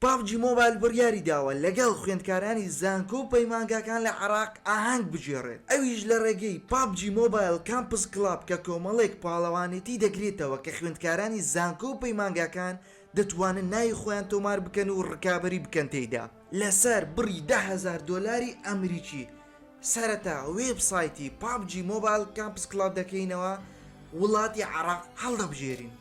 پابجی مۆبایل بڕیاری داوە لەگەڵ خوێندکارانی زانکۆ و پەیمانگاکان لە عێراق ئاهەنگ بژێڕێت. ئەویش لە ڕێگەی پابجی مۆبایل کامپس کلاب کە کۆمەڵێک پاڵەوانێتی دەگرێتەوە کە خوێندکارانی زانکۆ و پەیمانگاکان دەتوانن ناوی خۆیان تۆمار بکەن و ڕکابەری بکەن تێیدا لەسەر بڕی $10,000 ئەمریکی. سەرەتا وێبسایتی پابجی مۆبایل کامپس کلاب دەکەینەوە وڵاتی عێراق هەڵدەبژێرین.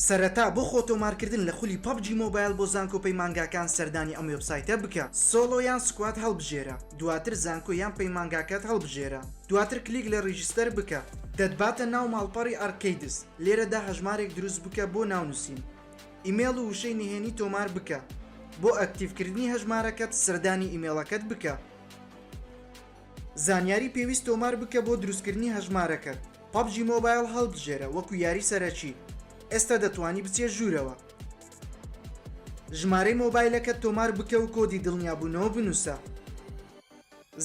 سەرەتا بۆ خۆ تۆمارکردن لە خولی پابجی مۆبایل بۆ زانکۆ پەیمانگاکان سەردانی ئەم وێبسایتە بکە. سۆلۆ یان سکوات هەڵبژێرە، دواتر زانکۆ یان پەیمانگاکات هەڵبژێرە، دواتر کلیک لە ڕیژیستەر بکە، دەتباتە ناو ماڵپەڕی ئارکەیدس. لێرەدا هەژمارێک دروست بکە بۆ ناونووسین، ئیمێڵ و وشەی نهێنی تۆمار بکە. بۆ ئەکتیڤکردنی هەژمارەکەت سەردانی ئیمێڵەکەت بکە. زانیاری پێویست تۆمار بکە بۆ دروستکردنی هەژمارەکەت. پابجی مۆبایل هەڵبژێرە وەکو یاری سەرەکی. ئێستا دەتوانی بچێ ژوورەوە. ژمارەی مۆبایلەکەت تۆمار بکە و کۆدی دڵنیابوونەوە بنووسە.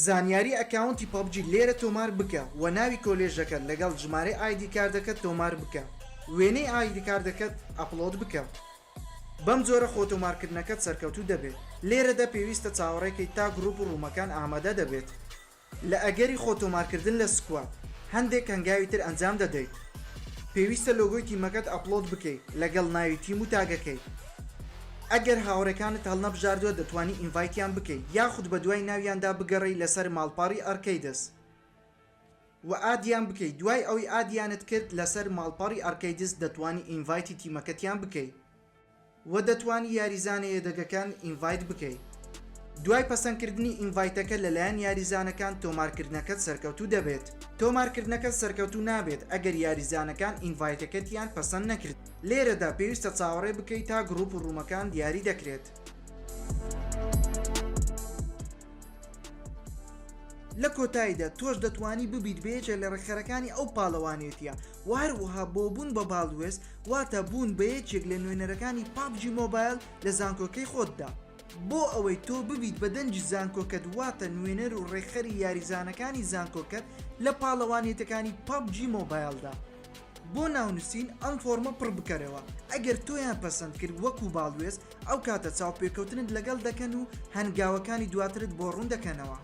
زانیاری ئەکاونتی پابجی لێرە تۆمار بکە و ناوی کۆلێژەکەت لەگەڵ ژمارەی ئایدی کاردەکەت تۆمار بکە. وێنەی ئایدی کاردەکەت ئەپلۆد بکە. بەم جۆرە خۆ تۆمارکردنەکەت سەرکەوتوو دەبێت. لێرەدا پێویستە چاوەڕێکەی تا گروپ و ڕوومەکان ئامادە دەبێت. لە ئەگەری خۆ تۆمارکردن لە سکوات هەندێک هەنگاوی تر ئەنجام دەدەیت. پێویستە لۆگۆی تیمەکەت ئەپلۆد بکەیت لەگەڵ ناوی تیم و تاگەکەی. ئەگەر هاوڕێکانت هەڵنەبژاردووە دەتوانی ئینڤایتیان بکەیت یاخود بە دوای ناویاندا بگەڕی لەسەر ماڵپەڕی ئارکەیدس و ئادیان بکەیت. دوای ئەوەی ئادیانت کرد لەسەر ماڵپەڕی ئارکەیدس دەتوانی ئینڤایتی تیمەکەتیان بکەیت و دەتوانی یاریزانە یێدەگەکان ئینڤایت بکەیت. دوای پەسەندکردنی ئینڤایتەکە لەلایەن یاریزانەکان تۆمارکردنەکەت سەرکەوتوو دەبێت. تۆمارکردنەکەت سەرکەوتوو نابێت ئەگەر یاریزانەکان ئینڤایتەکەتیان پەسەند نەکرد. لێرەدا پێویستە چاوەڕێ بکەیت تا گروپ و ڕوومەکان دیاری دەکرێت. لە کۆتاییدا تۆش دەتوانی ببیت بەیەکێ لە ڕێکخەرەکانی ئەو پاڵەوانێتیە و هەروەها بۆ بوون بە باڵوێز واتە بوون بە یەکێک لە نوێنەرەکانی پابجی مۆبایل لە زانکۆکەی خۆتدا. بۆ ئەوەی تۆ ببیت بە دەنجی زانکۆکەت واتە نوێنەر و ڕێکخەری یاریزانەکانی زانکۆکەت لە پاڵەوانێتەکانی پابجی مۆبایلدا. بۆ ناونووسین ئەم فۆرمە پڕ بکەرەوە. ئەگەر تۆیان پەسەند کرد وەکو باڵوێز ئەو کاتە چاوپێکەوتنت لەگەڵ دەکەن و هەنگاوەکانی دواترت بۆ ڕوون دەکەنەوە.